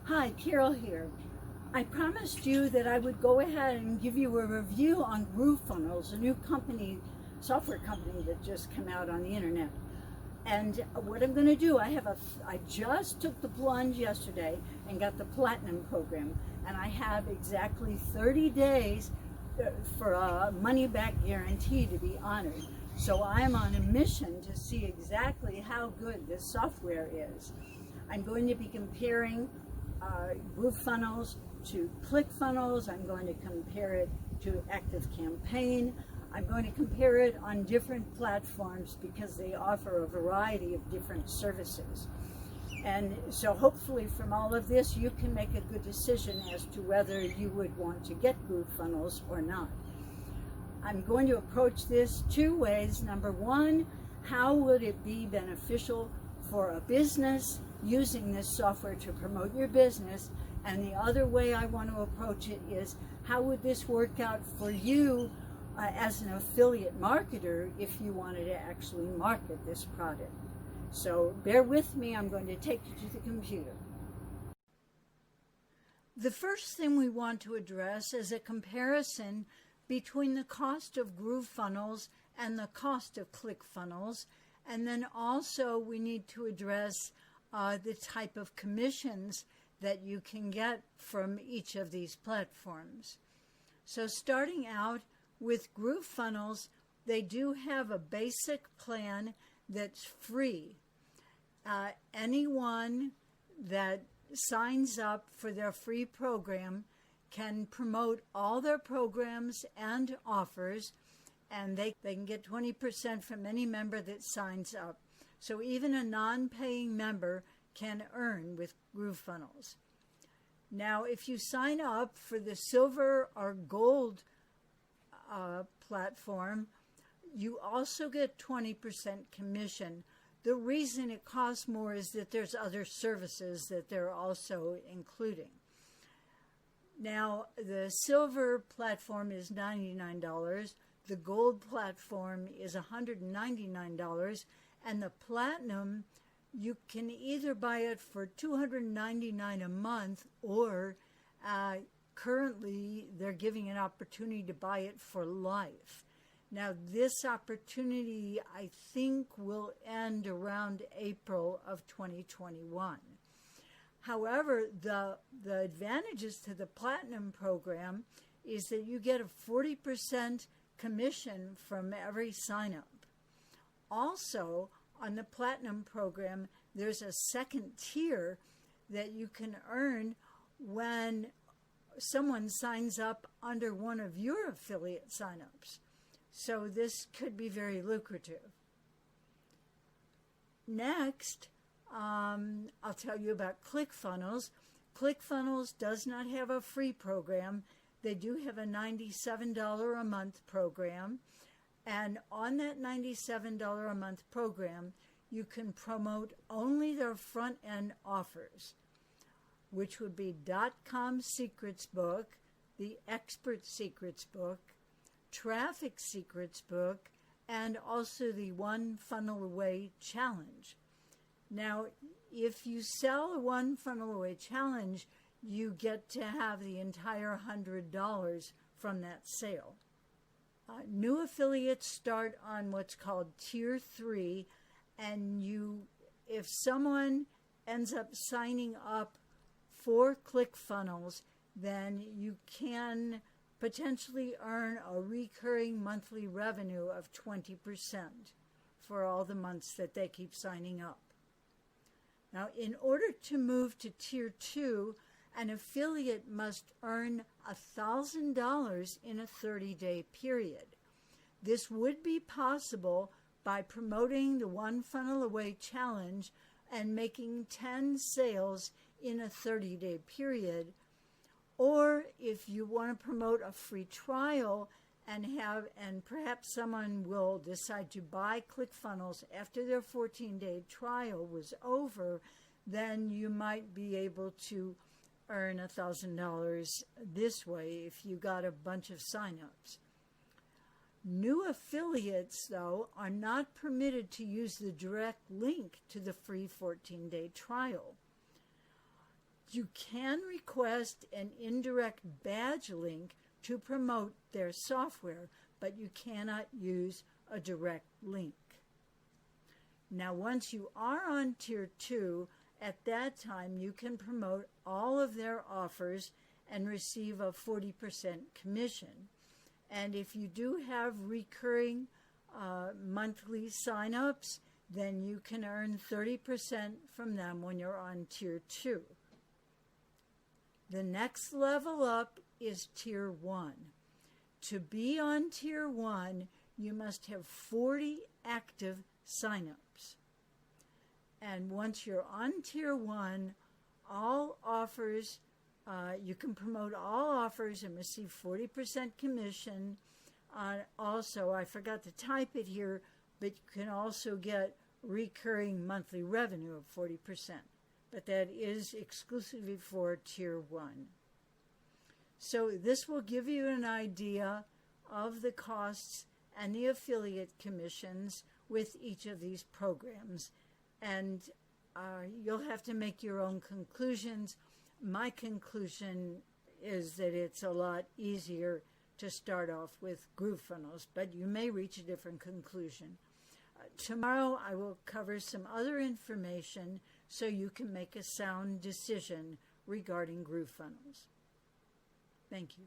Hi, Carol here. I promised you that I would go ahead and give you a review on Groovefunnels, a new software company that just came out on the internet. And what I'm going to do, I just took the plunge yesterday and got the Platinum program, and I have exactly 30 days for a money-back guarantee to be honored. So I'm on a mission to see exactly how good this software is. I'm going to be comparing Groovefunnels to Clickfunnels. I'm going to compare it to ActiveCampaign. I'm going to compare it on different platforms because they offer a variety of different services. And so hopefully from all of this, you can make a good decision as to whether you would want to get Groovefunnels or not. I'm going to approach this two ways. Number one, how would it be beneficial for a business using this software to promote your business? And the other way I want to approach it is, how would this work out for you as an affiliate marketer if you wanted to actually market this product? So bear with me, I'm going to take you to the computer. The first thing we want to address is a comparison between the cost of Groovefunnels and the cost of Clickfunnels. And then also we need to address the type of commissions that you can get from each of these platforms. So starting out with Groovefunnels, they do have a basic plan that's free. Anyone that signs up for their free program can promote all their programs and offers, and they can get 20% from any member that signs up. So even a non-paying member can earn with Groovefunnels. Now, if you sign up for the silver or gold platform, you also get 20% commission. The reason it costs more is that there's other services that they're also including. Now, the silver platform is $99, the gold platform is $199, and the platinum, you can either buy it for $299 a month, or currently they're giving an opportunity to buy it for life. Now, this opportunity, I think, will end around April of 2021. However, the advantages to the Platinum program is that you get a 40% commission from every sign-up. Also, on the Platinum program, there's a second tier that you can earn when someone signs up under one of your affiliate signups. So this could be very lucrative. Next, I'll tell you about Clickfunnels. Clickfunnels does not have a free program. They do have a $97 a month program. And on that $97 a month program, you can promote only their front-end offers, which would be .com Secrets Book, the Expert Secrets Book, Traffic Secrets Book, and also the One Funnel Away Challenge. Now, if you sell a One Funnel Away Challenge, you get to have the entire $100 from that sale. New affiliates start on what's called Tier 3, and if someone ends up signing up for Clickfunnels, then you can potentially earn a recurring monthly revenue of 20% for all the months that they keep signing up. Now, in order to move to Tier 2, an affiliate must earn $1,000 in a 30-day period. This would be possible by promoting the One Funnel Away Challenge and making 10 sales in a 30-day period. Or if you want to promote a free trial and perhaps someone will decide to buy Clickfunnels after their 14-day trial was over, then you might be able to earn $1,000 this way if you got a bunch of signups. New affiliates, though, are not permitted to use the direct link to the free 14-day trial. You can request an indirect badge link to promote their software, but you cannot use a direct link. Now, once you are on Tier 2, at that time you can promote all of their offers and receive a 40% commission. And if you do have recurring monthly sign-ups, then you can earn 30% from them when you're on Tier 2. The next level up is Tier 1. To be on Tier 1, you must have 40 active signups. And once you're on Tier 1, all offers, you can promote all offers and receive 40% commission. Also, I forgot to type it here, but you can also get recurring monthly revenue of 40%. But that is exclusively for Tier 1. So this will give you an idea of the costs and the affiliate commissions with each of these programs. And you'll have to make your own conclusions. My conclusion is that it's a lot easier to start off with Groovefunnels, but you may reach a different conclusion. Tomorrow I will cover some other information so you can make a sound decision regarding Groovefunnels. Thank you.